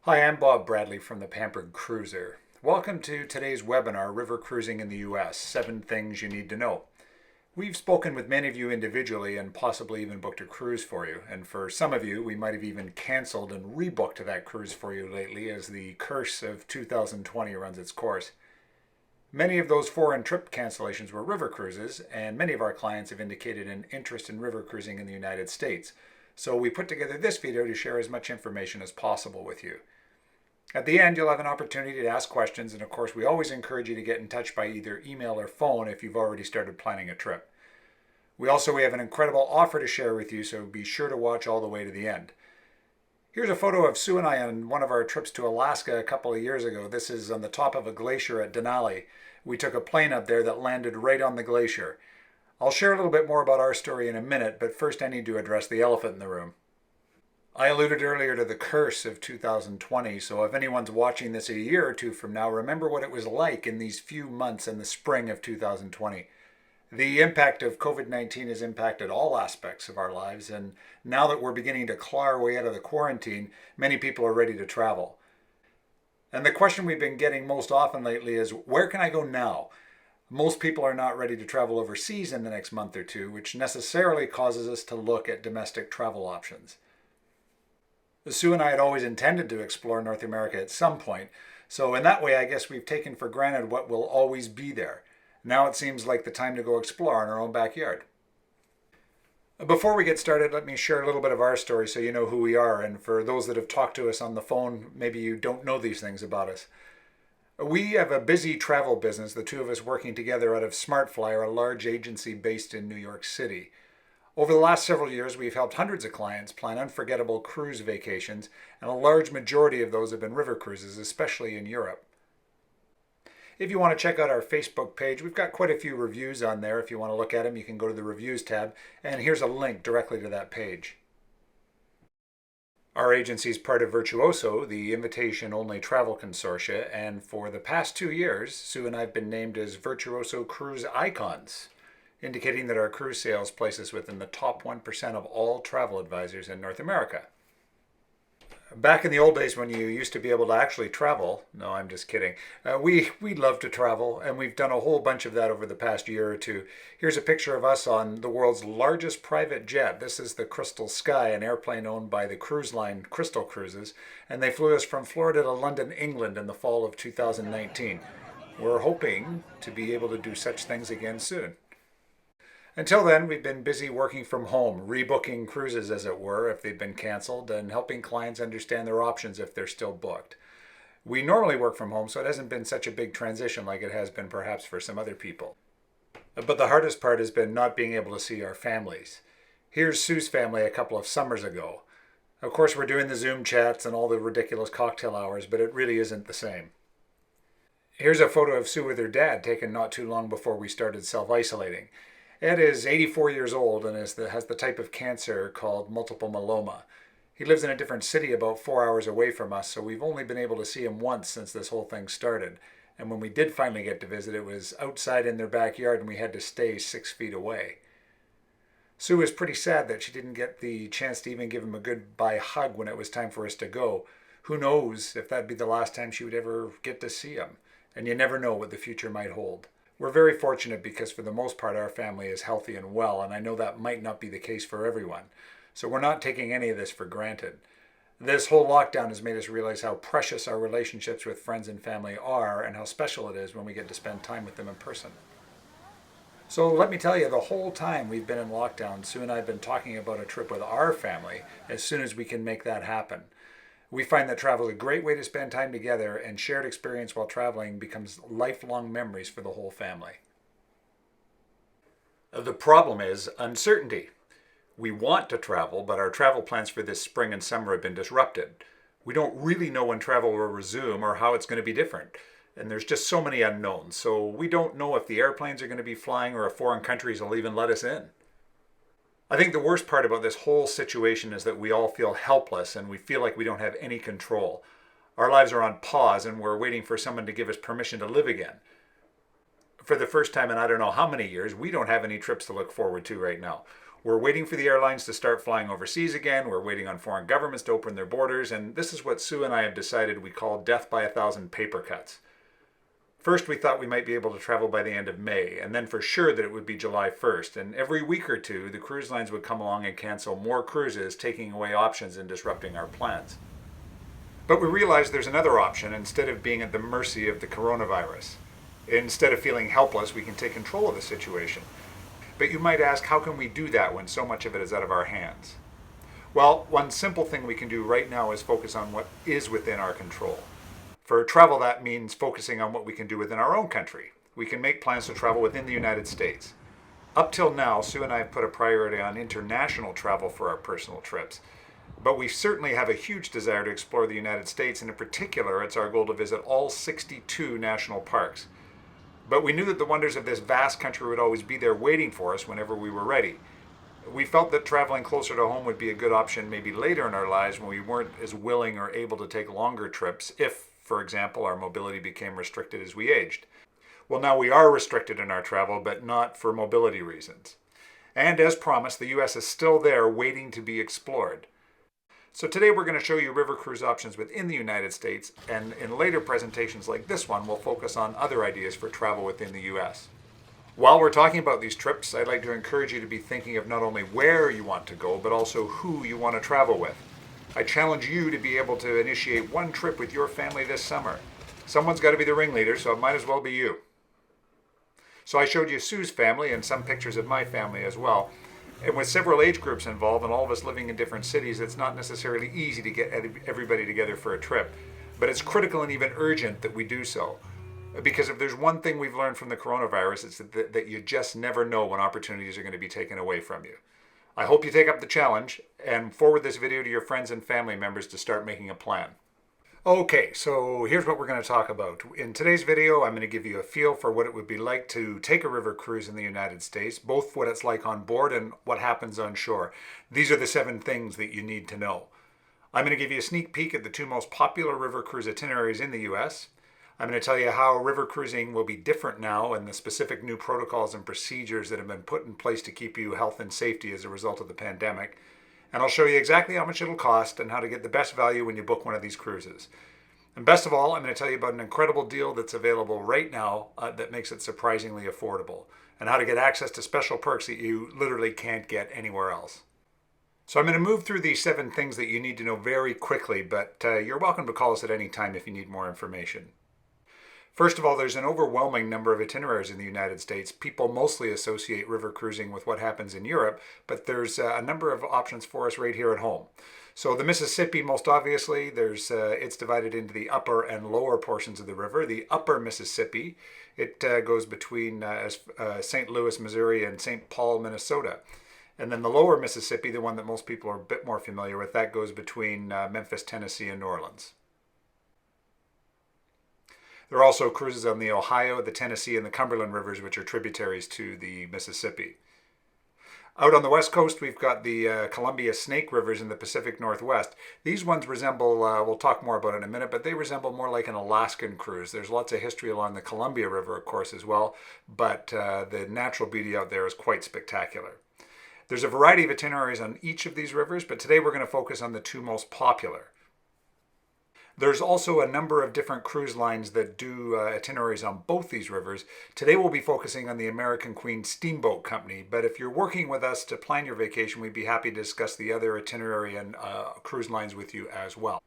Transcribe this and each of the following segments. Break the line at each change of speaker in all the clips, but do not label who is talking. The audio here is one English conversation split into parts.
Hi, I'm Bob Bradley from the Pampered Cruiser. Welcome to today's webinar, River Cruising in the U.S., 7 Things You Need to Know. We've spoken with many of you individually and possibly even booked a cruise for you. And for some of you, we might have even canceled and rebooked that cruise for you lately as the curse of 2020 runs its course. Many of those foreign trip cancellations were river cruises, and many of our clients have indicated an interest in river cruising in the United States. So we put together this video to share as much information as possible with you. At the end, you'll have an opportunity to ask questions, and of course, we always encourage you to get in touch by either email or phone if you've already started planning a trip. We have an incredible offer to share with you, so be sure to watch all the way to the end. Here's a photo of Sue and I on one of our trips to Alaska a couple of years ago. This is on the top of a glacier at Denali. We took a plane up there that landed right on the glacier. I'll share a little bit more about our story in a minute, but first I need to address the elephant in the room. I alluded earlier to the curse of 2020, so if anyone's watching this a year or two from now, remember what it was like in these few months in the spring of 2020. The impact of COVID-19 has impacted all aspects of our lives, and now that we're beginning to claw our way out of the quarantine, many people are ready to travel. And the question we've been getting most often lately is, where can I go now? Most people are not ready to travel overseas in the next month or two, which necessarily causes us to look at domestic travel options. Sue and I had always intended to explore North America at some point, so in that way I guess we've taken for granted what will always be there. Now it seems like the time to go explore in our own backyard. Before we get started, let me share a little bit of our story so you know who we are, and for those that have talked to us on the phone, maybe you don't know these things about us. We have a busy travel business, the two of us working together out of SmartFlyer, a large agency based in New York City. Over the last several years, we've helped hundreds of clients plan unforgettable cruise vacations, and a large majority of those have been river cruises, especially in Europe. If you want to check out our Facebook page, we've got quite a few reviews on there. If you want to look at them, you can go to the Reviews tab, and here's a link directly to that page. Our agency is part of Virtuoso, the invitation-only travel consortia, and for the past 2 years, Sue and I have been named as Virtuoso Cruise Icons, indicating that our cruise sales place us within the top 1% of all travel advisors in North America. Back in the old days when you used to be able to actually travel, no, I'm just kidding, we love to travel, and we've done a whole bunch of that over the past year or two. Here's a picture of us on the world's largest private jet. This is the Crystal Sky, an airplane owned by the cruise line Crystal Cruises, and they flew us from Florida to London, England in the fall of 2019. We're hoping to be able to do such things again soon. Until then, we've been busy working from home, rebooking cruises as it were if they've been canceled, and helping clients understand their options if they're still booked. We normally work from home, so it hasn't been such a big transition like it has been perhaps for some other people. But the hardest part has been not being able to see our families. Here's Sue's family a couple of summers ago. Of course, we're doing the Zoom chats and all the ridiculous cocktail hours, but it really isn't the same. Here's a photo of Sue with her dad taken not too long before we started self-isolating. Ed is 84 years old and has the type of cancer called multiple myeloma. He lives in a different city about 4 hours away from us, so we've only been able to see him once since this whole thing started. And when we did finally get to visit, it was outside in their backyard and we had to stay 6 feet away. Sue was pretty sad that she didn't get the chance to even give him a goodbye hug when it was time for us to go. Who knows if that'd be the last time she would ever get to see him. And you never know what the future might hold. We're very fortunate because for the most part our family is healthy and well, and I know that might not be the case for everyone. So we're not taking any of this for granted. This whole lockdown has made us realize how precious our relationships with friends and family are and how special it is when we get to spend time with them in person. So let me tell you, the whole time we've been in lockdown, Sue and I have been talking about a trip with our family as soon as we can make that happen. We find that travel is a great way to spend time together, and shared experience while traveling becomes lifelong memories for the whole family. The problem is uncertainty. We want to travel, but our travel plans for this spring and summer have been disrupted. We don't really know when travel will resume or how it's going to be different. And there's just so many unknowns, so we don't know if the airplanes are going to be flying or if foreign countries will even let us in. I think the worst part about this whole situation is that we all feel helpless and we feel like we don't have any control. Our lives are on pause and we're waiting for someone to give us permission to live again. For the first time in I don't know how many years, we don't have any trips to look forward to right now. We're waiting for the airlines to start flying overseas again. We're waiting on foreign governments to open their borders. And this is what Sue and I have decided we call death by 1,000 paper cuts. First, we thought we might be able to travel by the end of May, and then for sure that it would be July 1st. And every week or two, the cruise lines would come along and cancel more cruises, taking away options and disrupting our plans. But we realized there's another option instead of being at the mercy of the coronavirus. Instead of feeling helpless, we can take control of the situation. But you might ask, how can we do that when so much of it is out of our hands? Well, one simple thing we can do right now is focus on what is within our control. For travel, that means focusing on what we can do within our own country. We can make plans to travel within the United States. Up till now, Sue and I have put a priority on international travel for our personal trips. But we certainly have a huge desire to explore the United States, and in particular, it's our goal to visit all 62 national parks. But we knew that the wonders of this vast country would always be there waiting for us whenever we were ready. We felt that traveling closer to home would be a good option maybe later in our lives when we weren't as willing or able to take longer trips if, for example, our mobility became restricted as we aged. Well, now we are restricted in our travel, but not for mobility reasons. And as promised, the U.S. is still there waiting to be explored. So today we're going to show you river cruise options within the United States, and in later presentations like this one, we'll focus on other ideas for travel within the U.S. While we're talking about these trips, I'd like to encourage you to be thinking of not only where you want to go, but also who you want to travel with. I challenge you to be able to initiate one trip with your family this summer. Someone's got to be the ringleader, so it might as well be you. So I showed you Sue's family and some pictures of my family as well. And with several age groups involved and all of us living in different cities, it's not necessarily easy to get everybody together for a trip. But it's critical and even urgent that we do so. Because if there's one thing we've learned from the coronavirus, it's that you just never know when opportunities are going to be taken away from you. I hope you take up the challenge and forward this video to your friends and family members to start making a plan. Okay, so here's what we're going to talk about. In today's video, I'm going to give you a feel for what it would be like to take a river cruise in the United States, both what it's like on board and what happens on shore. These are the 7 things that you need to know. I'm going to give you a sneak peek at the 2 most popular river cruise itineraries in the U.S. I'm going to tell you how river cruising will be different now and the specific new protocols and procedures that have been put in place to keep you health and safety as a result of the pandemic. And I'll show you exactly how much it'll cost and how to get the best value when you book one of these cruises. And best of all, I'm going to tell you about an incredible deal that's available right now that makes it surprisingly affordable, and how to get access to special perks that you literally can't get anywhere else. So I'm going to move through these 7 things that you need to know very quickly, but you're welcome to call us at any time if you need more information. First of all, there's an overwhelming number of itineraries in the United States. People mostly associate river cruising with what happens in Europe, but there's a number of options for us right here at home. So the Mississippi, most obviously, it's divided into the upper and lower portions of the river. The upper Mississippi, it goes between St. Louis, Missouri, and St. Paul, Minnesota. And then the lower Mississippi, the one that most people are a bit more familiar with, that goes between Memphis, Tennessee, and New Orleans. There are also cruises on the Ohio, the Tennessee, and the Cumberland rivers, which are tributaries to the Mississippi. Out on the west coast, we've got the Columbia Snake rivers in the Pacific Northwest. These ones resemble, we'll talk more about it in a minute, but they resemble more like an Alaskan cruise. There's lots of history along the Columbia River, of course, as well, but the natural beauty out there is quite spectacular. There's a variety of itineraries on each of these rivers, but today we're going to focus on the 2 most popular. There's also a number of different cruise lines that do itineraries on both these rivers. Today we'll be focusing on the American Queen Steamboat Company, but if you're working with us to plan your vacation, we'd be happy to discuss the other itinerary and cruise lines with you as well.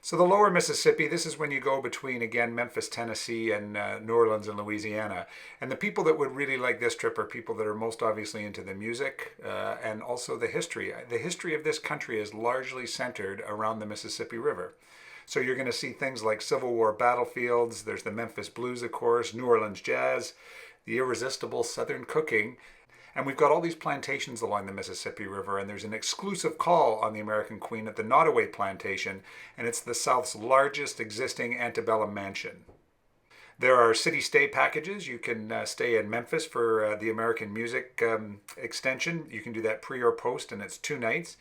So the lower Mississippi, this is when you go between, again, Memphis, Tennessee, and New Orleans and Louisiana. And the people that would really like this trip are people that are most obviously into the music and also the history. The history of this country is largely centered around the Mississippi River. So you're going to see things like Civil War battlefields, there's the Memphis Blues, of course, New Orleans jazz, the irresistible Southern cooking, and we've got all these plantations along the Mississippi River, and there's an exclusive call on the American Queen at the Nottoway Plantation, and it's the South's largest existing antebellum mansion. There are city stay packages. You can stay in Memphis for the American Music extension. You can do that pre or post, and it's 2 nights.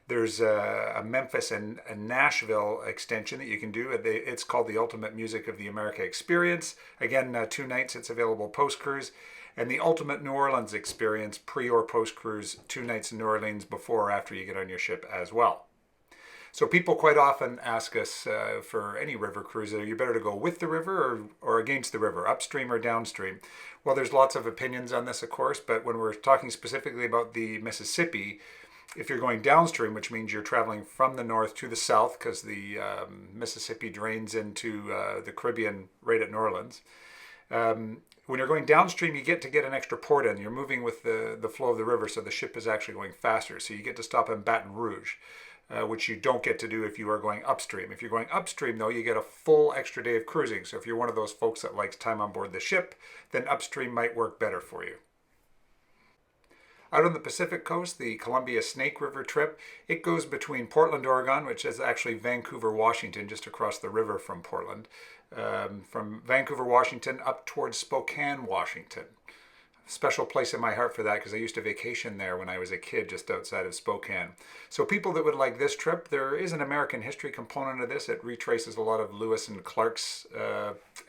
There's a Memphis and a Nashville extension that you can do. It's called the Ultimate Music of the America Experience. Again, 2 nights. It's available post-cruise. and the ultimate New Orleans experience, pre or post cruise, 2 nights in New Orleans before or after you get on your ship as well. So people quite often ask us for any river cruise, are you better to go with the river or against the river, upstream or downstream? Well, there's lots of opinions on this, of course, but when we're talking specifically about the Mississippi, if you're going downstream, which means you're traveling from the north to the south, because the Mississippi drains into the Caribbean right at New Orleans, when you're going downstream, you get to get an extra port in. You're moving with the flow of the river, so the ship is actually going faster. So you get to stop in Baton Rouge, which you don't get to do if you are going upstream. If you're going upstream, though, you get a full extra day of cruising. So if you're one of those folks that likes time on board the ship, then upstream might work better for you. Out on the Pacific coast, the Columbia Snake River trip, it goes between Portland, Oregon, which is actually Vancouver, Washington, just across the river from Portland, from Vancouver, Washington, up towards Spokane, Washington. Special place in my heart for that because I used to vacation there when I was a kid just outside of Spokane. So people that would like this trip, there is an American history component of this. It retraces a lot of Lewis and Clark's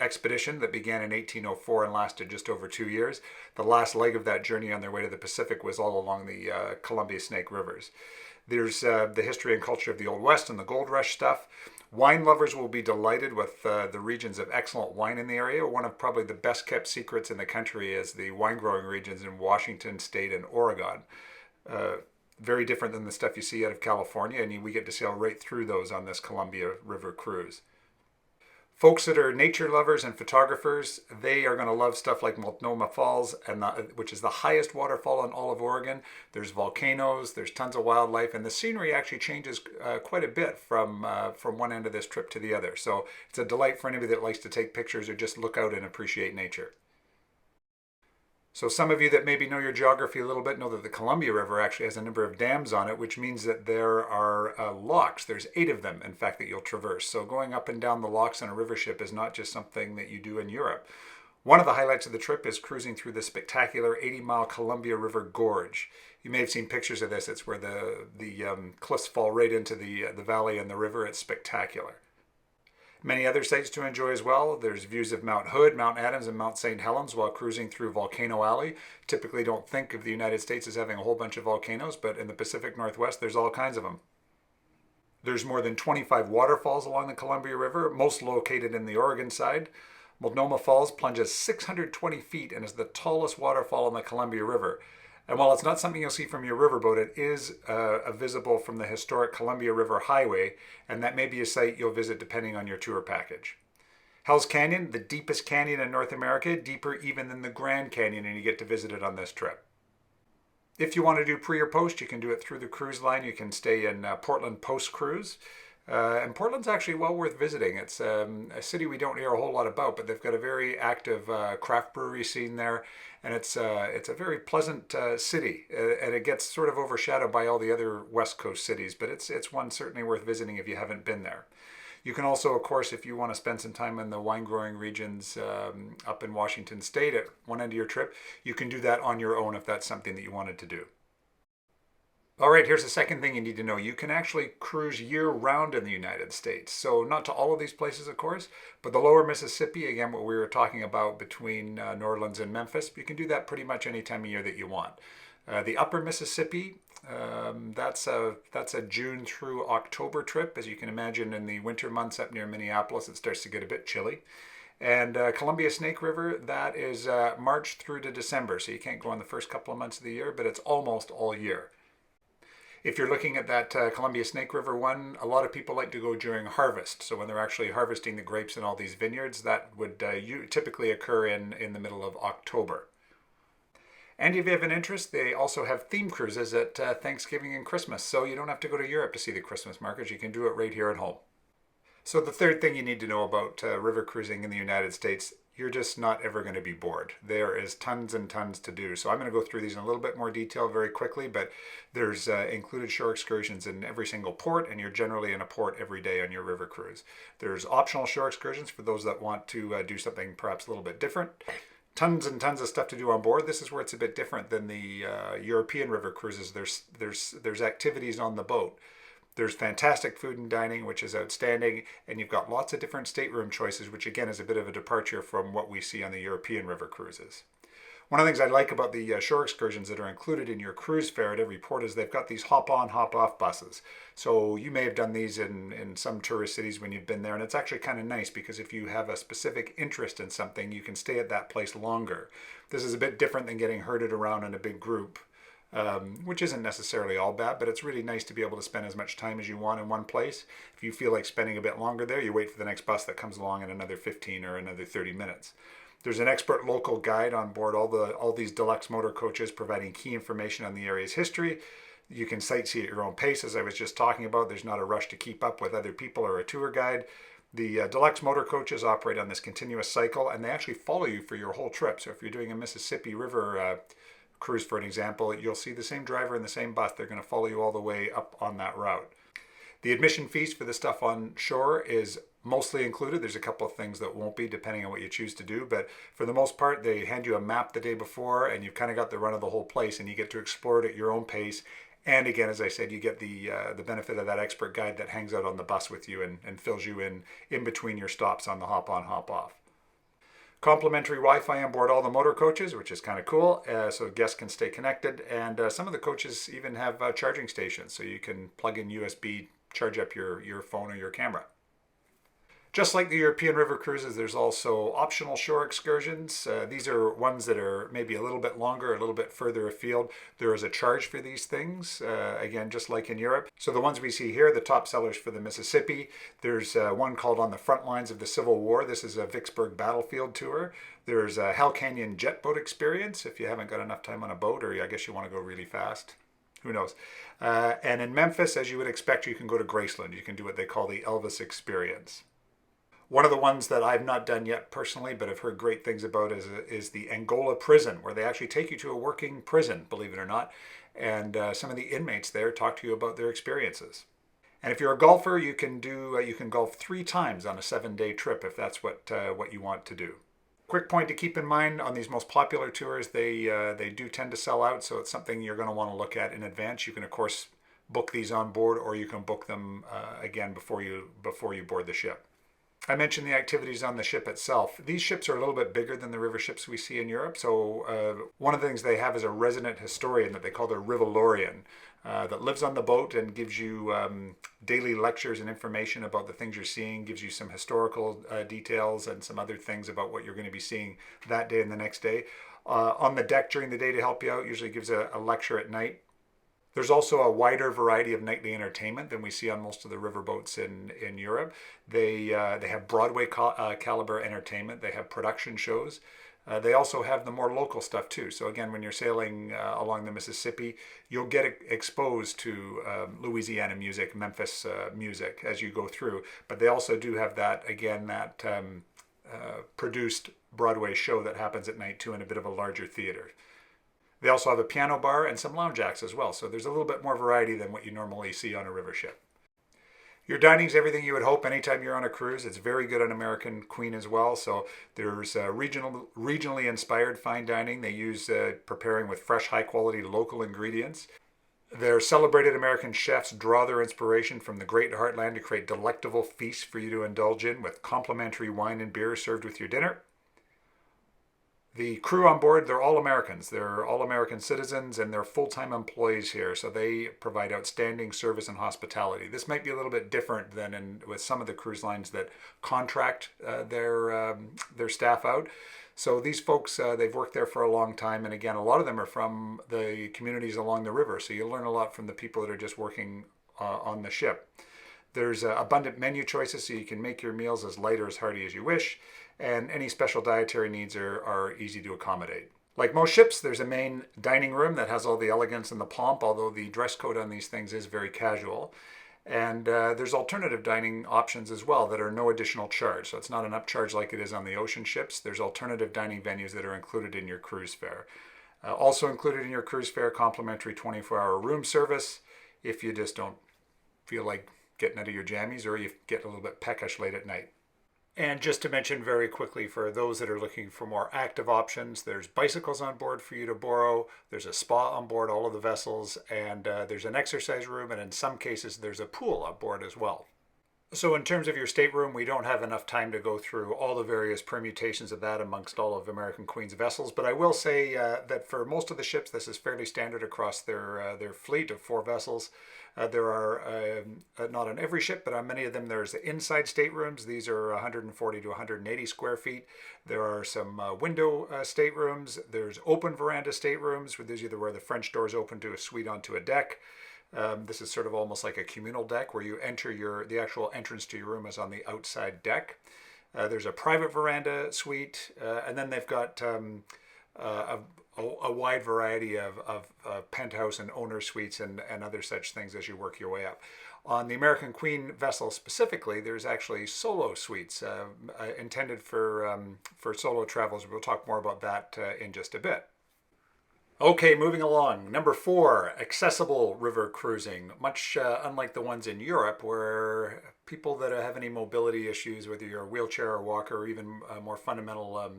expedition that began in 1804 and lasted just over 2 years. The last leg of that journey on their way to the Pacific was all along the Columbia Snake Rivers. There's the history and culture of the Old West and the gold rush stuff. Wine lovers will be delighted with the regions of excellent wine in the area. One of probably the best kept secrets in the country is the wine growing regions in Washington State and Oregon. Very different than the stuff you see out of California, and we get to sail right through those on this Columbia River cruise. Folks that are nature lovers and photographers, they are going to love stuff like Multnomah Falls, which is the highest waterfall in all of Oregon. There's volcanoes, there's tons of wildlife, and the scenery actually changes quite a bit from one end of this trip to the other. So it's a delight for anybody that likes to take pictures or just look out and appreciate nature. So some of you that maybe know your geography a little bit know that the Columbia River actually has a number of dams on it, which means that there are locks. There's 8 of them, in fact, that you'll traverse. So going up and down the locks on a river ship is not just something that you do in Europe. One of the highlights of the trip is cruising through the spectacular 80-mile Columbia River Gorge. You may have seen pictures of this. It's where the cliffs fall right into the valley and the river. It's spectacular. Many other sites to enjoy as well. There's views of Mount Hood, Mount Adams, and Mount St. Helens while cruising through Volcano Alley. Typically don't think of the United States as having a whole bunch of volcanoes, but in the Pacific Northwest, there's all kinds of them. There's more than 25 waterfalls along the Columbia River, most located in the Oregon side. Multnomah Falls plunges 620 feet and is the tallest waterfall on the Columbia River. And while it's not something you'll see from your riverboat, it is visible from the historic Columbia River Highway, and that may be a site you'll visit depending on your tour package. Hell's Canyon, the deepest canyon in North America, deeper even than the Grand Canyon, and you get to visit it on this trip. If you want to do pre or post, you can do it through the cruise line. You can stay in Portland post-cruise. And Portland's actually well worth visiting. It's a city we don't hear a whole lot about, but they've got a very active craft brewery scene there, and it's a very pleasant city, and it gets sort of overshadowed by all the other West Coast cities, but it's one certainly worth visiting if you haven't been there. You can also, of course, if you want to spend some time in the wine growing regions up in Washington State at one end of your trip, you can do that on your own if that's something that you wanted to do. All right, here's the second thing you need to know. You can actually cruise year-round in the United States. So not to all of these places, of course, but the lower Mississippi, again, what we were talking about between New Orleans and Memphis, you can do that pretty much any time of year that you want. The upper Mississippi, that's a June through October trip. As you can imagine, in the winter months up near Minneapolis, it starts to get a bit chilly. And Columbia Snake River, that is March through to December. So you can't go on the first couple of months of the year, but it's almost all year. If you're looking at that Columbia Snake River one, a lot of people like to go during harvest. So when they're actually harvesting the grapes in all these vineyards, that would typically occur in the middle of October. And if you have an interest, they also have theme cruises at Thanksgiving and Christmas. So you don't have to go to Europe to see the Christmas markets. You can do it right here at home. So the third thing you need to know about river cruising in the United States, you're just not ever going to be bored. There is tons and tons to do. So I'm going to go through these in a little bit more detail very quickly, but there's included shore excursions in every single port, and you're generally in a port every day on your river cruise. There's optional shore excursions for those that want to do something perhaps a little bit different. Tons and tons of stuff to do on board. This is where it's a bit different than the European river cruises. There's activities on the boat. There's fantastic food and dining, which is outstanding, and you've got lots of different stateroom choices, which again is a bit of a departure from what we see on the European river cruises. One of the things I like about the shore excursions that are included in your cruise fare at every port is they've got these hop-on, hop-off buses. So you may have done these in some tourist cities when you've been there, and it's actually kind of nice because if you have a specific interest in something, you can stay at that place longer. This is a bit different than getting herded around in a big group, which isn't necessarily all bad, but it's really nice to be able to spend as much time as you want in one place. If you feel like spending a bit longer there, you wait for the next bus that comes along in another 15 or another 30 minutes. There's an expert local guide on board all these deluxe motor coaches providing key information on the area's history. You can sightsee at your own pace, as I was just talking about. There's not a rush to keep up with other people or a tour guide. The deluxe motor coaches operate on this continuous cycle, and they actually follow you for your whole trip. So if you're doing a Mississippi River cruise, for an example, you'll see the same driver in the same bus. They're going to follow you all the way up on that route. The admission fees for the stuff on shore is mostly included. There's a couple of things that won't be, depending on what you choose to do, but for the most part, they hand you a map the day before, and you've kind of got the run of the whole place, and you get to explore it at your own pace. And again, as I said, you get the benefit of that expert guide that hangs out on the bus with you and fills you in between your stops on the hop-on, hop-off. Complimentary Wi-Fi on board all the motor coaches, which is kind of cool, so guests can stay connected. And some of the coaches even have charging stations, so you can plug in USB, charge up your phone or your camera. Just like the European river cruises, there's also optional shore excursions. These are ones that are maybe a little bit longer, a little bit further afield. There is a charge for these things, again, just like in Europe. So the ones we see here, the top sellers for the Mississippi. There's one called On the Front Lines of the Civil War. This is a Vicksburg battlefield tour. There's a Hell Canyon jet boat experience if you haven't got enough time on a boat, or I guess you want to go really fast. Who knows? And in Memphis, as you would expect, you can go to Graceland. You can do what they call the Elvis experience. One of the ones that I've not done yet personally, but I've heard great things about is the Angola prison, where they actually take you to a working prison, believe it or not. And some of the inmates there talk to you about their experiences. And if you're a golfer, you can golf 3 times on a 7-day trip if that's what you want to do. Quick point to keep in mind on these most popular tours, they do tend to sell out, so it's something you're going to want to look at in advance. You can of course book these on board, or you can book them again before you board the ship. I mentioned the activities on the ship itself. These ships are a little bit bigger than the river ships we see in Europe. So one of the things they have is a resident historian that they call their Rivalorian that lives on the boat and gives you daily lectures and information about the things you're seeing, gives you some historical details and some other things about what you're going to be seeing that day and the next day. On the deck during the day to help you out, usually gives a lecture at night. There's also a wider variety of nightly entertainment than we see on most of the riverboats in Europe. They have Broadway caliber entertainment. They have production shows. They also have the more local stuff too. So again, when you're sailing along the Mississippi, you'll get exposed to Louisiana music, Memphis music as you go through. But they also do have that produced Broadway show that happens at night too in a bit of a larger theater. They also have a piano bar and some lounge acts as well, so there's a little bit more variety than what you normally see on a river ship. Your dining's everything you would hope anytime you're on a cruise. It's very good on American Queen as well, so there's regionally inspired fine dining. They use preparing with fresh, high-quality local ingredients. Their celebrated American chefs draw their inspiration from the great heartland to create delectable feasts for you to indulge in with complimentary wine and beer served with your dinner. The crew on board, they're all Americans. They're all American citizens and they're full-time employees here, so they provide outstanding service and hospitality. This might be a little bit different than with some of the cruise lines that contract their staff out. So these folks, they've worked there for a long time, and again, a lot of them are from the communities along the river, so you'll learn a lot from the people that are just working on the ship. There's abundant menu choices, so you can make your meals as light or as hearty as you wish, and any special dietary needs are easy to accommodate. Like most ships, there's a main dining room that has all the elegance and the pomp, although the dress code on these things is very casual. And there's alternative dining options as well that are no additional charge. So it's not an upcharge like it is on the ocean ships. There's alternative dining venues that are included in your cruise fare. Also included in your cruise fare, complimentary 24-hour room service if you just don't feel like getting out of your jammies or you get a little bit peckish late at night. And just to mention very quickly for those that are looking for more active options, there's bicycles on board for you to borrow, there's a spa on board all of the vessels, and there's an exercise room, and in some cases there's a pool on board as well. So in terms of your stateroom, we don't have enough time to go through all the various permutations of that amongst all of American Queen's vessels, but I will say that for most of the ships, this is fairly standard across their fleet of 4 vessels. There are, not on every ship, but on many of them, there's inside staterooms. These are 140 to 180 square feet. There are some window staterooms. There's open veranda staterooms, where there's either where the French doors open to a suite onto a deck. This is sort of almost like a communal deck where you enter the actual entrance to your room is on the outside deck. There's a private veranda suite, and then they've got a wide variety of penthouse and owner suites and other such things as you work your way up. On the American Queen vessel specifically, there's actually solo suites intended for solo travelers. We'll talk more about that in just a bit. Okay, moving along. Number 4, accessible river cruising. Much unlike the ones in Europe, where people that have any mobility issues, whether you're a wheelchair or walker, or even more fundamental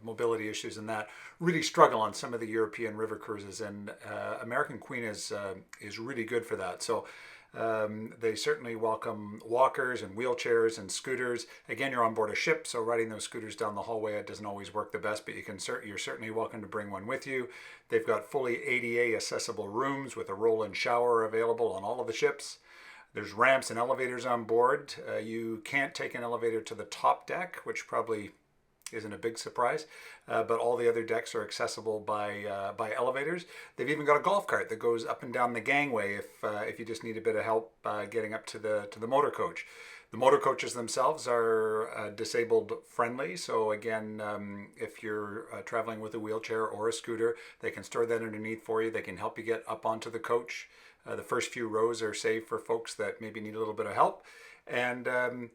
mobility issues than that, really struggle on some of the European river cruises. And American Queen is really good for that. So they certainly welcome walkers and wheelchairs and scooters. Again, you're on board a ship, so riding those scooters down the hallway, it doesn't always work the best, but you're certainly welcome to bring one with you. They've got fully ADA accessible rooms with a roll-in shower available on all of the ships. There's ramps and elevators on board. You can't take an elevator to the top deck, which probably isn't a big surprise, but all the other decks are accessible by elevators. They've even got a golf cart that goes up and down the gangway if you just need a bit of help getting up to the motor coach. The motor coaches themselves are disabled friendly, so again, if you're traveling with a wheelchair or a scooter, they can store that underneath for you. They can help you get up onto the coach. The first few rows are saved for folks that maybe need a little bit of help, and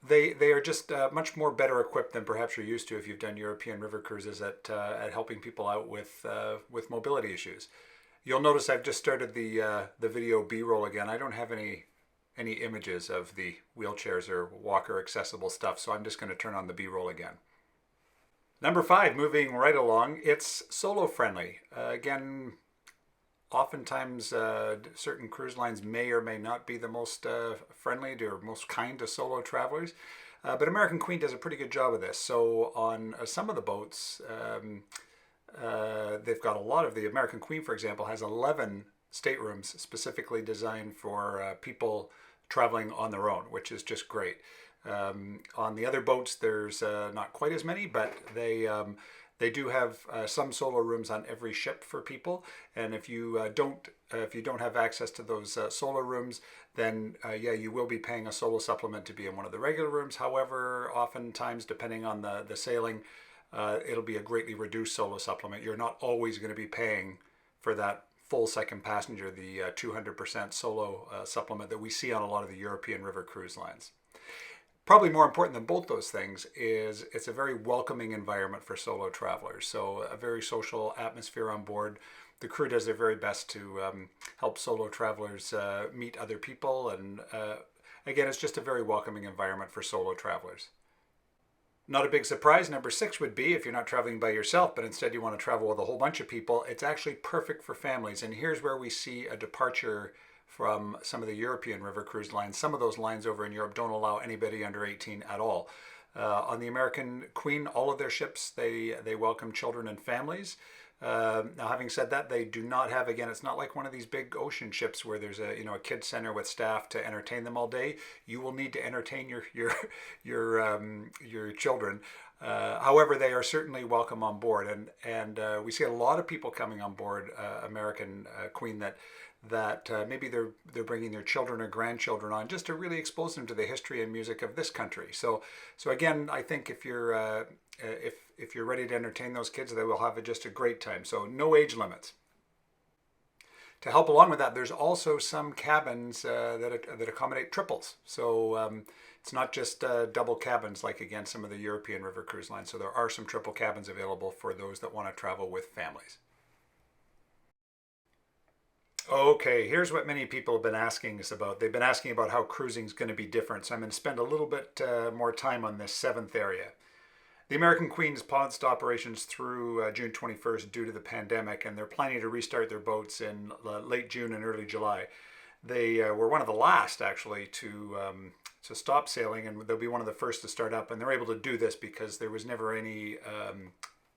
they are just much more better equipped than perhaps you're used to if you've done European river cruises at helping people out with mobility issues. You'll notice I've just started the video B-roll again. I don't have any images of the wheelchairs or walker accessible stuff, so I'm just going to turn on the B-roll again. Number 5, moving right along, it's solo friendly. Again, oftentimes certain cruise lines may or may not be the most friendly or most kind to solo travelers, but American Queen does a pretty good job of this. So on some of the boats, they've got a lot of the American Queen, for example, has 11 staterooms specifically designed for people traveling on their own, which is just great. On the other boats, there's not quite as many, but they do have some solo rooms on every ship for people, and if you don't have access to those solo rooms, then you will be paying a solo supplement to be in one of the regular rooms. However, oftentimes, depending on the sailing, it'll be a greatly reduced solo supplement. You're not always going to be paying for that full second passenger, the 200% solo supplement that we see on a lot of the European river cruise lines. Probably more important than both those things is it's a very welcoming environment for solo travelers. So a very social atmosphere on board. The crew does their very best to help solo travelers meet other people. And again, it's just a very welcoming environment for solo travelers. Not a big surprise, number 6 would be if you're not traveling by yourself, but instead you want to travel with a whole bunch of people, it's actually perfect for families. And here's where we see a departure from some of the European river cruise lines. Some of those lines over in Europe don't allow anybody under 18 at all. On the American Queen, all of their ships, they welcome children and families. Now, having said that, they do not have, again, it's not like one of these big ocean ships where there's a kids center with staff to entertain them all day. You will need to entertain your children. However, they are certainly welcome on board, and we see a lot of people coming on board American Queen that maybe they're bringing their children or grandchildren on just to really expose them to the history and music of this country. So again, I think if you're ready to entertain those kids, they will have just a great time. So no age limits. To help along with that, there's also some cabins that accommodate triples. So it's not just double cabins like, again, some of the European river cruise lines. So there are some triple cabins available for those that want to travel with families. Okay, here's what many people have been asking us about. They've been asking about how cruising is going to be different. So I'm going to spend a little bit more time on this 7th area. The American Queen's paused operations through June 21st due to the pandemic, and they're planning to restart their boats in late June and early July. They were one of the last actually to stop sailing, and they'll be one of the first to start up. And they're able to do this because there was never any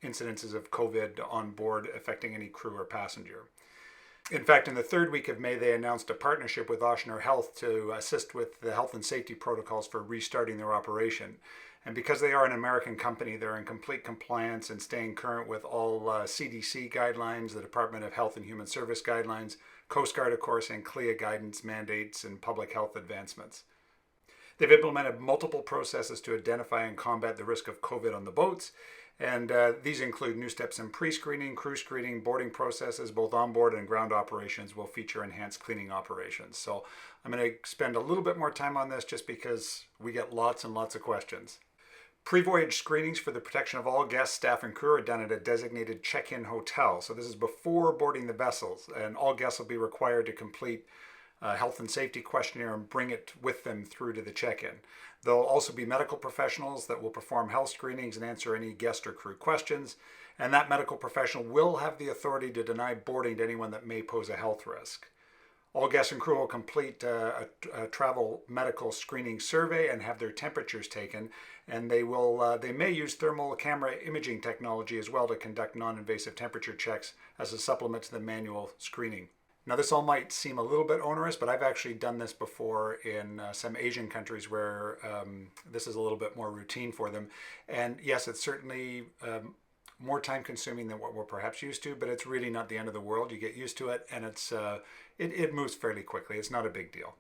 incidences of COVID on board affecting any crew or passenger. In fact, in the third week of May, they announced a partnership with Ashore Health to assist with the health and safety protocols for restarting their operation. And because they are an American company, they're in complete compliance and staying current with all CDC guidelines, the Department of Health and Human Service guidelines, Coast Guard, of course, and CLIA guidance, mandates, and public health advancements. They've implemented multiple processes to identify and combat the risk of COVID on the boats. And these include new steps in pre-screening, crew screening, boarding processes, both onboard and ground operations will feature enhanced cleaning operations. So I'm going to spend a little bit more time on this just because we get lots and lots of questions. Pre-voyage screenings for the protection of all guests, staff, and crew are done at a designated check-in hotel. So this is before boarding the vessels, and all guests will be required to complete a health and safety questionnaire and bring it with them through to the check-in. There'll also be medical professionals that will perform health screenings and answer any guest or crew questions, and that medical professional will have the authority to deny boarding to anyone that may pose a health risk. All guests and crew will complete a travel medical screening survey and have their temperatures taken, and they may use thermal camera imaging technology as well to conduct non-invasive temperature checks as a supplement to the manual screening. Now, this all might seem a little bit onerous, but I've actually done this before in some Asian countries where this is a little bit more routine for them. And yes, it's certainly more time consuming than what we're perhaps used to, but it's really not the end of the world. You get used to it, and it moves fairly quickly. It's not a big deal.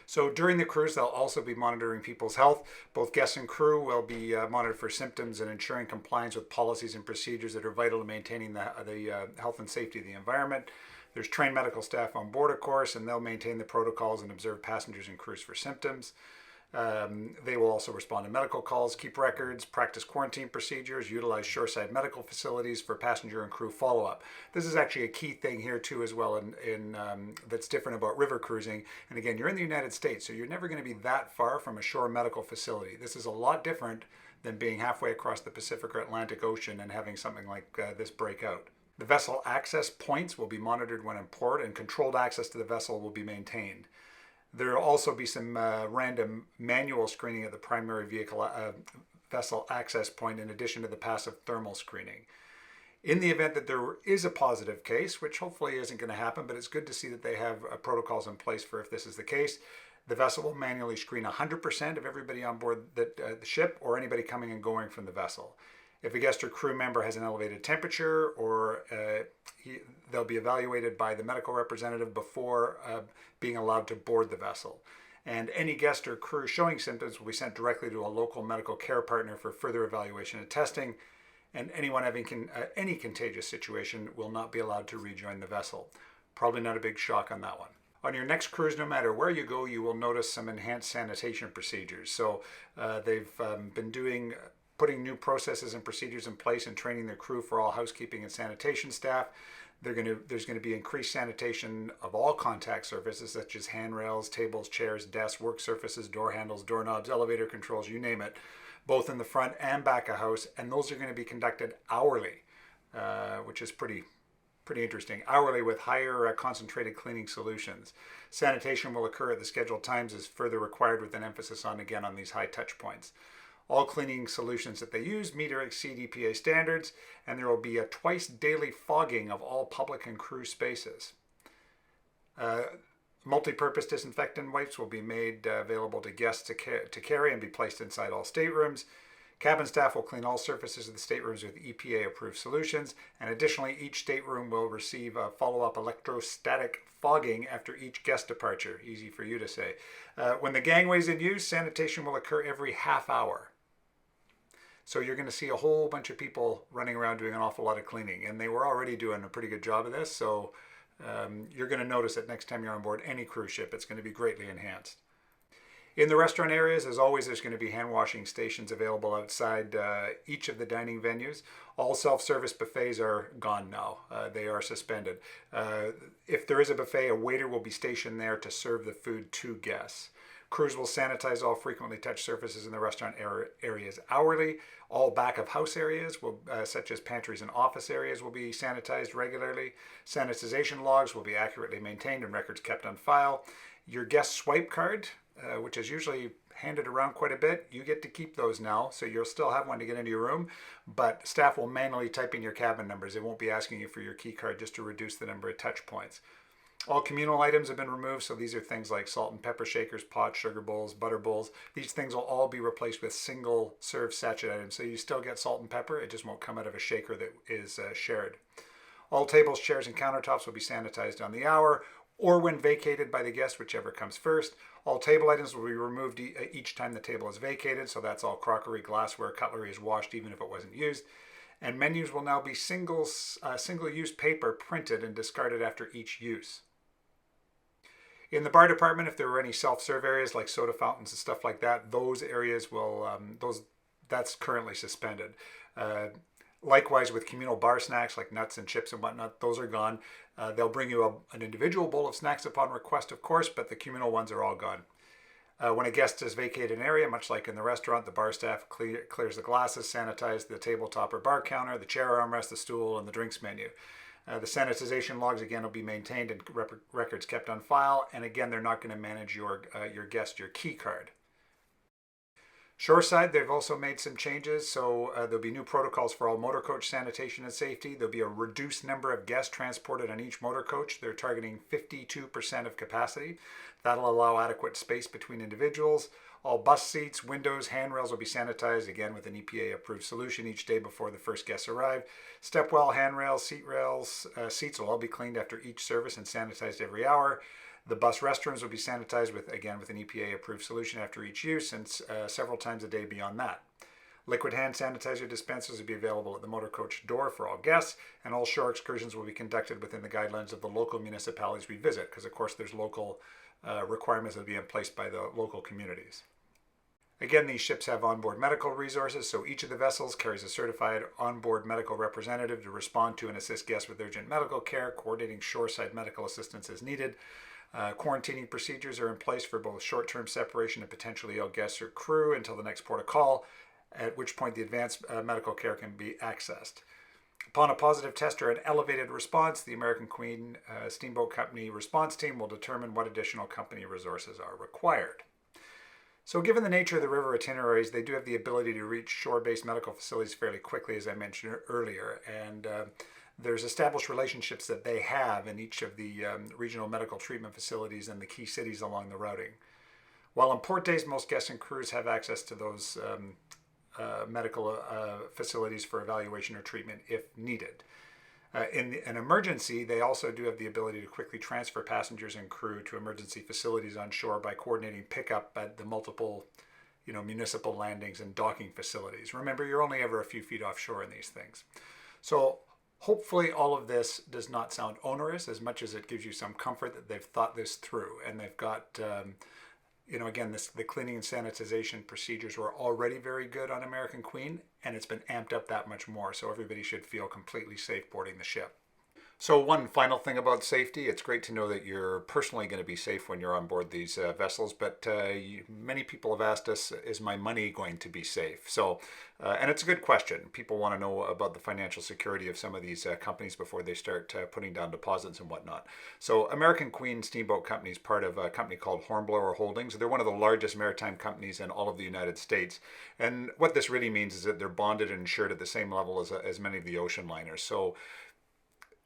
So during the cruise, they'll also be monitoring people's health. Both guests and crew will be monitored for symptoms and ensuring compliance with policies and procedures that are vital to maintaining the health and safety of the environment. There's trained medical staff on board, of course, and they'll maintain the protocols and observe passengers and crews for symptoms. They will also respond to medical calls, keep records, practice quarantine procedures, utilize shoreside medical facilities for passenger and crew follow-up. This is actually a key thing here too as well in that's different about river cruising. And again, you're in the United States, so you're never going to be that far from a shore medical facility. This is a lot different than being halfway across the Pacific or Atlantic Ocean and having something like this break out. The vessel access points will be monitored when in port, and controlled access to the vessel will be maintained. There will also be some random manual screening at the primary vehicle vessel access point in addition to the passive thermal screening. In the event that there is a positive case, which hopefully isn't going to happen, but it's good to see that they have protocols in place for if this is the case, the vessel will manually screen 100% of everybody on board the ship or anybody coming and going from the vessel. If a guest or crew member has an elevated temperature, or they'll be evaluated by the medical representative before being allowed to board the vessel. And any guest or crew showing symptoms will be sent directly to a local medical care partner for further evaluation and testing. And anyone having any contagious situation will not be allowed to rejoin the vessel. Probably not a big shock on that one. On your next cruise, no matter where you go, you will notice some enhanced sanitation procedures. So they've been putting new processes and procedures in place and training their crew for all housekeeping and sanitation staff. There's going to be increased sanitation of all contact surfaces such as handrails, tables, chairs, desks, work surfaces, door handles, doorknobs, elevator controls, you name it, both in the front and back of house. And those are going to be conducted hourly, which is pretty interesting. Hourly with higher concentrated cleaning solutions. Sanitation will occur at the scheduled times as further required with an emphasis on these high touch points. All cleaning solutions that they use meet or exceed EPA standards, and there will be a twice daily fogging of all public and crew spaces. Multi-purpose disinfectant wipes will be made available to guests to carry and be placed inside all staterooms. Cabin staff will clean all surfaces of the staterooms with EPA-approved solutions, and additionally, each stateroom will receive a follow-up electrostatic fogging after each guest departure. Easy for you to say. When the gangway's in use, sanitation will occur every half hour. So you're going to see a whole bunch of people running around doing an awful lot of cleaning, and they were already doing a pretty good job of this, so you're going to notice it next time you're on board any cruise ship. It's going to be greatly enhanced. In the restaurant areas, as always, there's going to be hand washing stations available outside each of the dining venues. All self-service buffets are gone now. They are suspended. If there is a buffet, a waiter will be stationed there to serve the food to guests. Crews will sanitize all frequently touched surfaces in the restaurant areas hourly. All back of house areas, such as pantries and office areas, will be sanitized regularly. Sanitization logs will be accurately maintained and records kept on file. Your guest swipe card, which is usually handed around quite a bit, you get to keep those now, so you'll still have one to get into your room, but staff will manually type in your cabin numbers. They won't be asking you for your key card, just to reduce the number of touch points. All communal items have been removed, so these are things like salt and pepper shakers, pots, sugar bowls, butter bowls. These things will all be replaced with single serve sachet items, so you still get salt and pepper, it just won't come out of a shaker that is shared. All tables, chairs, and countertops will be sanitized on the hour, or when vacated by the guest, whichever comes first. All table items will be removed each time the table is vacated, so that's all crockery, glassware, cutlery is washed even if it wasn't used. And menus will now be single-use paper printed and discarded after each use. In the bar department, if there were any self-serve areas like soda fountains and stuff like that, those areas will, that's currently suspended. Likewise, with communal bar snacks like nuts and chips and whatnot, those are gone. They'll bring you an individual bowl of snacks upon request, of course, but the communal ones are all gone. When a guest has vacated an area, much like in the restaurant, the bar staff clears the glasses, sanitizes the tabletop or bar counter, the chair armrest, the stool, and the drinks menu. The sanitization logs, again, will be maintained and records kept on file. And again, they're not going to manage your key card. Shoreside, they've also made some changes. So there'll be new protocols for all motor coach sanitation and safety. There'll be a reduced number of guests transported on each motor coach. They're targeting 52% of capacity. That'll allow adequate space between individuals. All bus seats, windows, handrails will be sanitized, again with an EPA-approved solution each day before the first guests arrive. Stepwell, handrails, seat rails, seats will all be cleaned after each service and sanitized every hour. The bus restrooms will be sanitized with an EPA-approved solution after each use and several times a day beyond that. Liquid hand sanitizer dispensers will be available at the motor coach door for all guests, and all shore excursions will be conducted within the guidelines of the local municipalities we visit, because of course there's local requirements that will be in place by the local communities. Again, these ships have onboard medical resources, so each of the vessels carries a certified onboard medical representative to respond to and assist guests with urgent medical care, coordinating shoreside medical assistance as needed. Quarantining procedures are in place for both short-term separation of potentially ill guests or crew until the next port of call, at which point the advanced medical care can be accessed. Upon a positive test or an elevated response, the American Queen Steamboat Company response team will determine what additional company resources are required. So given the nature of the river itineraries, they do have the ability to reach shore-based medical facilities fairly quickly, as I mentioned earlier, and there's established relationships that they have in each of the regional medical treatment facilities and the key cities along the routing. While on port days, most guests and crews have access to those medical facilities for evaluation or treatment if needed. In an emergency, they also do have the ability to quickly transfer passengers and crew to emergency facilities on shore by coordinating pickup at the multiple, municipal landings and docking facilities. Remember, you're only ever a few feet offshore in these things. So hopefully all of this does not sound onerous as much as it gives you some comfort that they've thought this through, and they've got again, the cleaning and sanitization procedures were already very good on American Queen, and it's been amped up that much more, so everybody should feel completely safe boarding the ship. So one final thing about safety, it's great to know that you're personally going to be safe when you're on board these vessels, but many people have asked us, is my money going to be safe? So, and it's a good question. People want to know about the financial security of some of these companies before they start putting down deposits and whatnot. So American Queen Steamboat Company is part of a company called Hornblower Holdings. They're one of the largest maritime companies in all of the United States. And what this really means is that they're bonded and insured at the same level as many of the ocean liners. So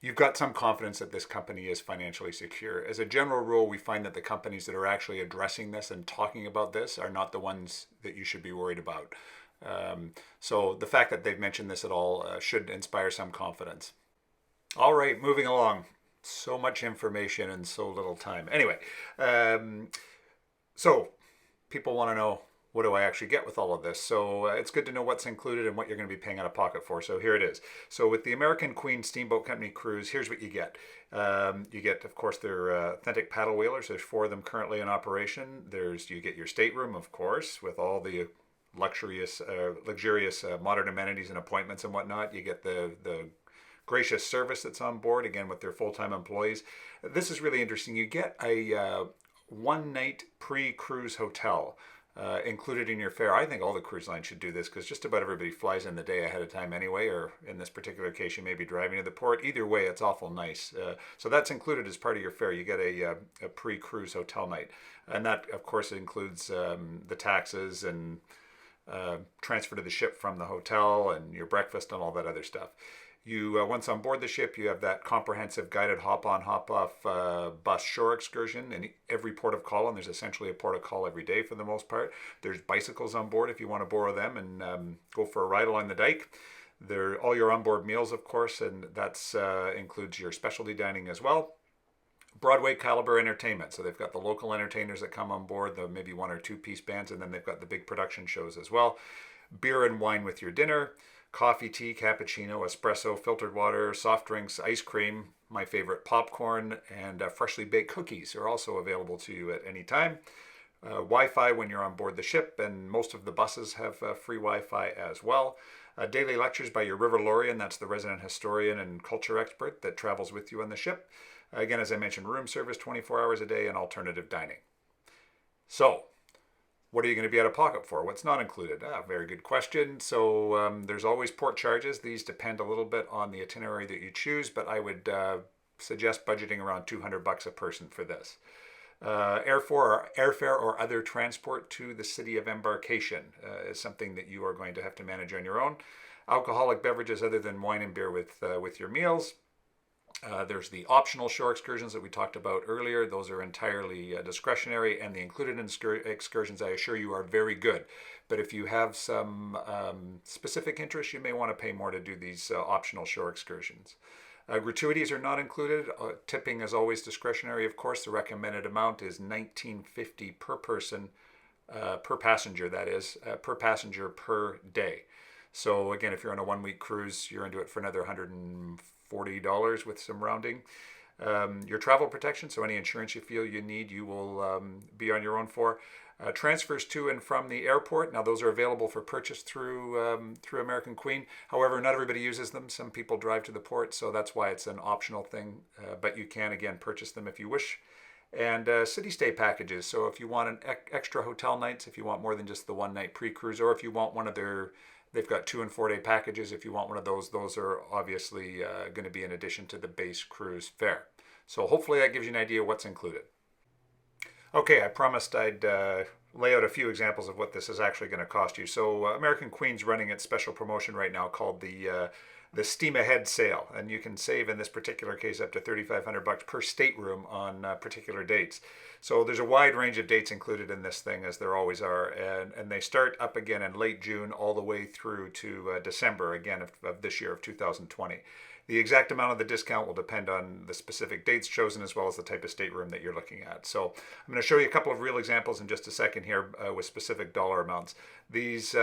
you've got some confidence that this company is financially secure. As a general rule, we find that the companies that are actually addressing this and talking about this are not the ones that you should be worried about. So the fact that they've mentioned this at all should inspire some confidence. All right, moving along. So much information in so little time. Anyway, so people want to know, what do I actually get with all of this? So it's good to know what's included and what you're going to be paying out of pocket for. So here it is. So with the American Queen Steamboat Company cruise, here's what you get. You get, of course, their authentic paddle wheelers. There's 4 of them currently in operation. You get your stateroom, of course, with all the luxurious modern amenities and appointments and whatnot. You get the gracious service that's on board, again, with their full-time employees. This is really interesting. You get a one-night pre-cruise hotel. Included in your fare. I think all the cruise lines should do this because just about everybody flies in the day ahead of time anyway, or in this particular case, you may be driving to the port. Either way, it's awful nice. So that's included as part of your fare. You get a pre-cruise hotel night. And that, of course, includes the taxes and transfer to the ship from the hotel and your breakfast and all that other stuff. You once on board the ship, you have that comprehensive guided hop-on, hop-off bus shore excursion in every port of call, and there's essentially a port of call every day for the most part. There's bicycles on board if you want to borrow them and go for a ride along the dike. There all your onboard meals, of course, and that's includes your specialty dining as well. Broadway caliber entertainment. So they've got the local entertainers that come on board, the maybe one or two piece bands, and then they've got the big production shows as well. Beer and wine with your dinner. Coffee, tea, cappuccino, espresso, filtered water, soft drinks, ice cream, my favorite popcorn, and freshly baked cookies are also available to you at any time. Wi-Fi when you're on board the ship, and most of the buses have free Wi-Fi as well. Daily lectures by your River Lorian, that's the resident historian and culture expert that travels with you on the ship. Again, as I mentioned, room service 24 hours a day and alternative dining. So, what are you going to be out of pocket for? What's not included? Very good question. So there's always port charges. These depend a little bit on the itinerary that you choose, but I would suggest budgeting around $200 a person for this. Airfare or other transport to the city of embarkation is something that you are going to have to manage on your own. Alcoholic beverages other than wine and beer with your meals. There's the optional shore excursions that we talked about earlier. Those are entirely discretionary, and the included excursions, I assure you, are very good. But if you have some specific interests, you may want to pay more to do these optional shore excursions. Gratuities are not included. Tipping is always discretionary, of course. The recommended amount is $19.50 per person, per passenger, that is, per passenger per day. So again, if you're on a 1-week cruise, you're into it for another $140 with some rounding. Your travel protection, so any insurance you feel you need, you will be on your own for. Transfers to and from the airport. Now those are available for purchase through American Queen. However, not everybody uses them. Some people drive to the port, so that's why it's an optional thing. But you can, again, purchase them if you wish. And city stay packages. So if you want an extra hotel nights, if you want more than just the one-night pre-cruise, or if you want one of their... They've got 2- and 4-day packages. If you want one of those are obviously going to be in addition to the base cruise fare. So hopefully that gives you an idea what's included. Okay, I promised I'd lay out a few examples of what this is actually going to cost you. So American Queen's running its special promotion right now called the Steam Ahead sale, and you can save in this particular case up to $3,500 per stateroom on particular dates. So there's a wide range of dates included in this thing, as there always are, and they start up again in late June all the way through to December again of this year of 2020. The exact amount of the discount will depend on the specific dates chosen as well as the type of stateroom that you're looking at. So I'm going to show you a couple of real examples in just a second here with specific dollar amounts. These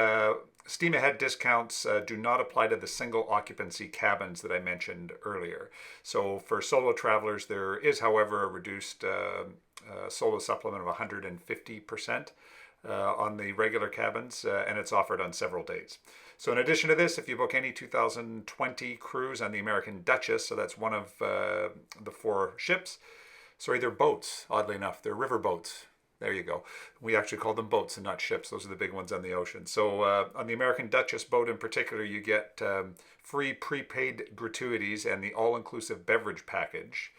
Steam Ahead discounts do not apply to the single occupancy cabins that I mentioned earlier. So for solo travelers, there is, however, a reduced solo supplement of 150% on the regular cabins, and it's offered on several dates. So in addition to this, if you book any 2020 cruise on the American Duchess, so that's one of the 4 ships, sorry, they're boats, oddly enough, they're river boats. There you go. We actually call them boats and not ships. Those are the big ones on the ocean. So on the American Duchess boat in particular, you get free prepaid gratuities and the all-inclusive beverage package.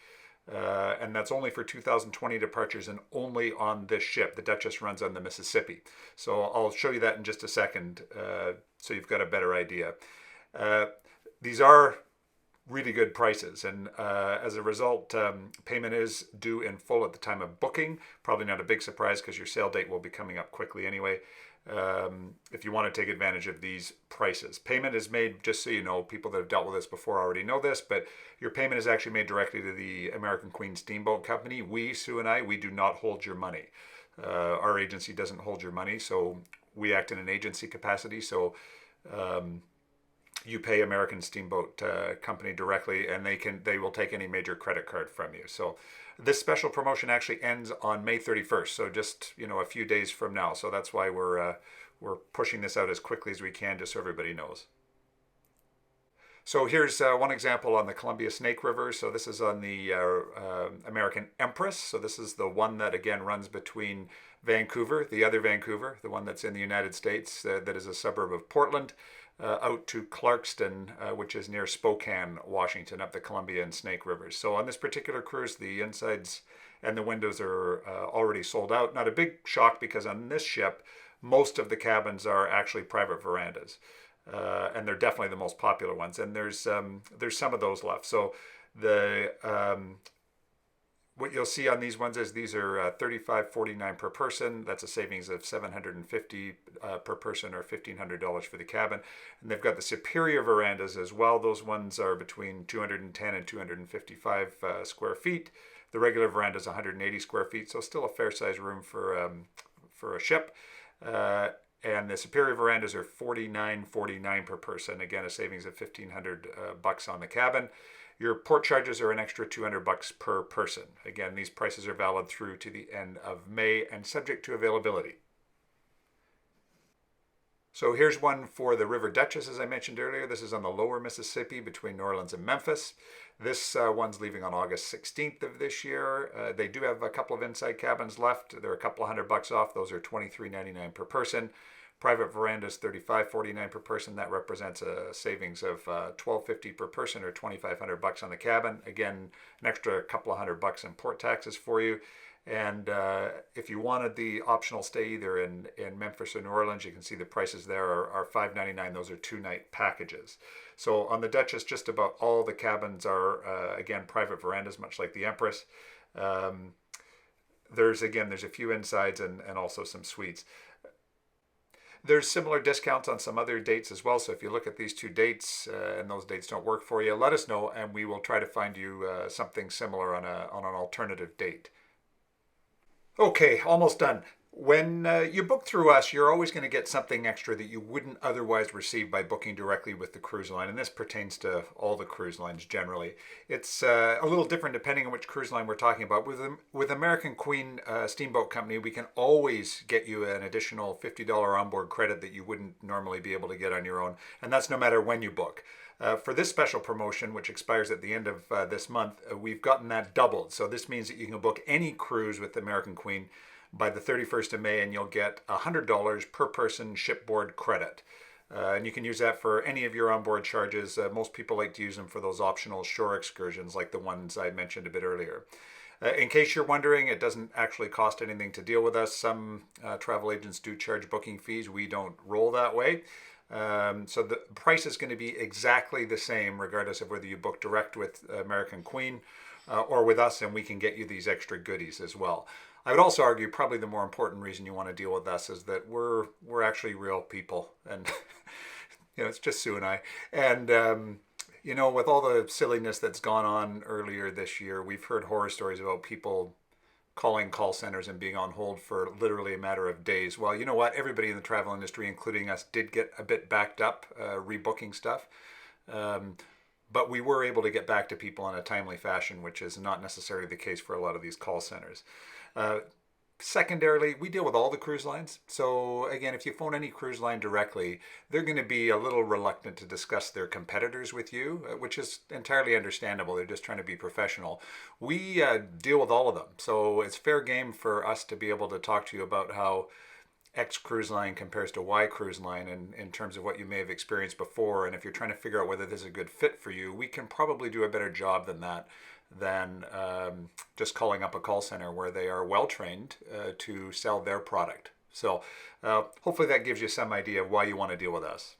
And that's only for 2020 departures and only on this ship. The Duchess runs on the Mississippi. So I'll show you that in just a second so you've got a better idea. These are really good prices, and as a result, payment is due in full at the time of booking. Probably not a big surprise because your sail date will be coming up quickly anyway. If you want to take advantage of these prices. Payment is made, just so you know, people that have dealt with this before already know this, but your payment is actually made directly to the American Queen Steamboat Company. Sue and I, we do not hold your money. Our agency doesn't hold your money, so we act in an agency capacity, so you pay American Steamboat Company directly, and they will take any major credit card from you. So this special promotion actually ends on May 31st, so just a few days from now. So that's why we're pushing this out as quickly as we can, just so everybody knows. So here's one example on the Columbia Snake River. So this is on the American Empress. So this is the one that again runs between Vancouver, the other Vancouver, the one that's in the United States, that is a suburb of Portland, out to Clarkston, which is near Spokane, Washington, up the Columbia and Snake Rivers. So on this particular cruise, the insides and the windows are already sold out. Not a big shock because on this ship, most of the cabins are actually private verandas. And they're definitely the most popular ones. And there's some of those left. So the what you'll see on these ones is these are $35.49 per person. That's a savings of $750 per person, or $1,500 for the cabin. And they've got the superior verandas as well. Those ones are between 210 and 255 square feet. The regular veranda is 180 square feet, so still a fair size room for a ship. And the superior verandas are $49.49 per person. Again, a savings of $1,500 on the cabin. Your port charges are an extra $200 per person. Again, these prices are valid through to the end of May and subject to availability. So here's one for the River Duchess, as I mentioned earlier. This is on the lower Mississippi between New Orleans and Memphis. This one's leaving on August 16th of this year. They do have a couple of inside cabins left. They're a couple of $100 off. Those are $23.99 per person. Private verandas, $35.49 per person. That represents a savings of $12.50 per person, or $2,500 on the cabin. Again, an extra couple of $100 in port taxes for you. And if you wanted the optional stay either in Memphis or New Orleans, you can see the prices there are $5.99. Those are 2-night packages. So on the Duchess, just about all the cabins are, again, private verandas, much like the Empress. There's a few insides and also some suites. There's similar discounts on some other dates as well. So if you look at these two dates and those dates don't work for you, let us know and we will try to find you something similar on an alternative date. Okay, almost done. When you book through us, you're always going to get something extra that you wouldn't otherwise receive by booking directly with the cruise line. And this pertains to all the cruise lines generally. It's a little different depending on which cruise line we're talking about. With American Queen Steamboat Company, we can always get you an additional $50 onboard credit that you wouldn't normally be able to get on your own. And that's no matter when you book. For this special promotion, which expires at the end of this month, we've gotten that doubled. So this means that you can book any cruise with American Queen by the 31st of May, and you'll get $100 per person shipboard credit. And you can use that for any of your onboard charges. Most people like to use them for those optional shore excursions like the ones I mentioned a bit earlier. In case you're wondering, it doesn't actually cost anything to deal with us. Some travel agents do charge booking fees. We don't roll that way. So the price is going to be exactly the same regardless of whether you book direct with American Queen or with us, and we can get you these extra goodies as well. I would also argue probably the more important reason you want to deal with us is that we're actually real people, and it's just Sue and I. And with all the silliness that's gone on earlier this year, we've heard horror stories about people calling call centers and being on hold for literally a matter of days. Well, you know what? Everybody in the travel industry, including us, did get a bit backed up rebooking stuff. But we were able to get back to people in a timely fashion, which is not necessarily the case for a lot of these call centers. Secondarily, we deal with all the cruise lines. So again, if you phone any cruise line directly, they're going to be a little reluctant to discuss their competitors with you, which is entirely understandable. They're just trying to be professional. We deal with all of them. So it's fair game for us to be able to talk to you about how X cruise line compares to Y cruise line in terms of what you may have experienced before. And if you're trying to figure out whether this is a good fit for you, we can probably do a better job than that, than just calling up a call center where they are well trained to sell their product. So hopefully that gives you some idea of why you want to deal with us.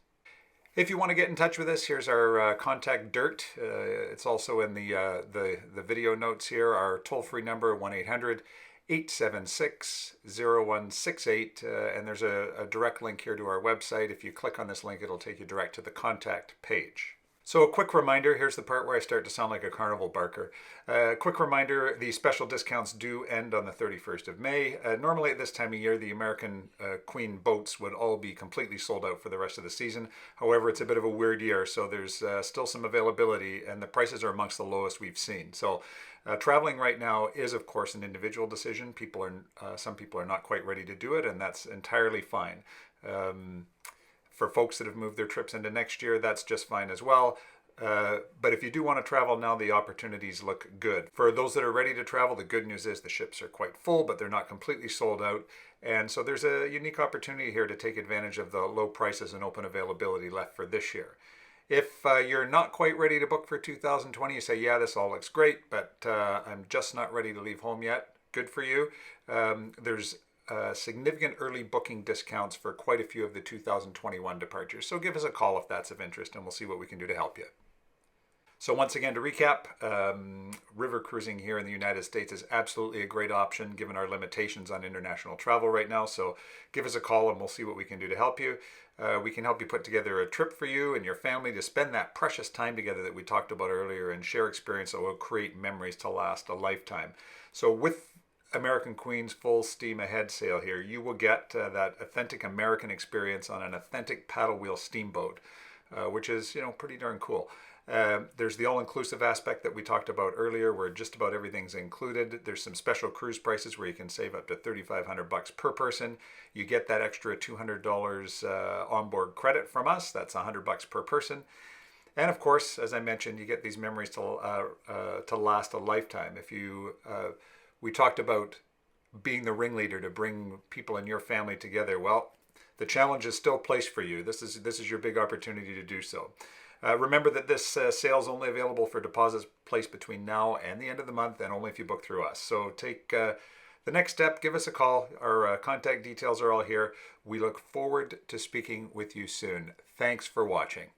If you want to get in touch with us, here's our contact dirt. It's also in the video notes here. Our toll-free number, 1-800-876-0168. And there's a direct link here to our website. If you click on this link, it'll take you direct to the contact page. So a quick reminder, here's the part where I start to sound like a carnival barker. Quick reminder, the special discounts do end on the 31st of May. Normally at this time of year, the American Queen boats would all be completely sold out for the rest of the season. However, it's a bit of a weird year, so there's still some availability, and the prices are amongst the lowest we've seen. So traveling right now is, of course, an individual decision. Some people are not quite ready to do it, and that's entirely fine. For folks that have moved their trips into next year, that's just fine as well. But if you do want to travel now, the opportunities look good. For those that are ready to travel, the good news is the ships are quite full, but they're not completely sold out. And so there's a unique opportunity here to take advantage of the low prices and open availability left for this year. If you're not quite ready to book for 2020, you say, yeah, this all looks great, but I'm just not ready to leave home yet. Good for you. There's significant early booking discounts for quite a few of the 2021 departures. So give us a call if that's of interest, and we'll see what we can do to help you. So once again, to recap, river cruising here in the United States is absolutely a great option given our limitations on international travel right now. So give us a call and we'll see what we can do to help you. We can help you put together a trip for you and your family to spend that precious time together that we talked about earlier and share experience that will create memories to last a lifetime. So with American Queen's full steam ahead sail here, you will get that authentic American experience on an authentic paddle wheel steamboat, which is, pretty darn cool. There's the all-inclusive aspect that we talked about earlier, where just about everything's included. There's some special cruise prices where you can save up to $3,500 per person. You get that extra $200 onboard credit from us. That's $100 per person. And of course, as I mentioned, you get these memories to last a lifetime. We talked about being the ringleader to bring people in your family together. Well, the challenge is still placed for you. This is your big opportunity to do so. Remember that this sale is only available for deposits placed between now and the end of the month, and only if you book through us. So take the next step, give us a call. Our contact details are all here. We look forward to speaking with you soon. Thanks for watching.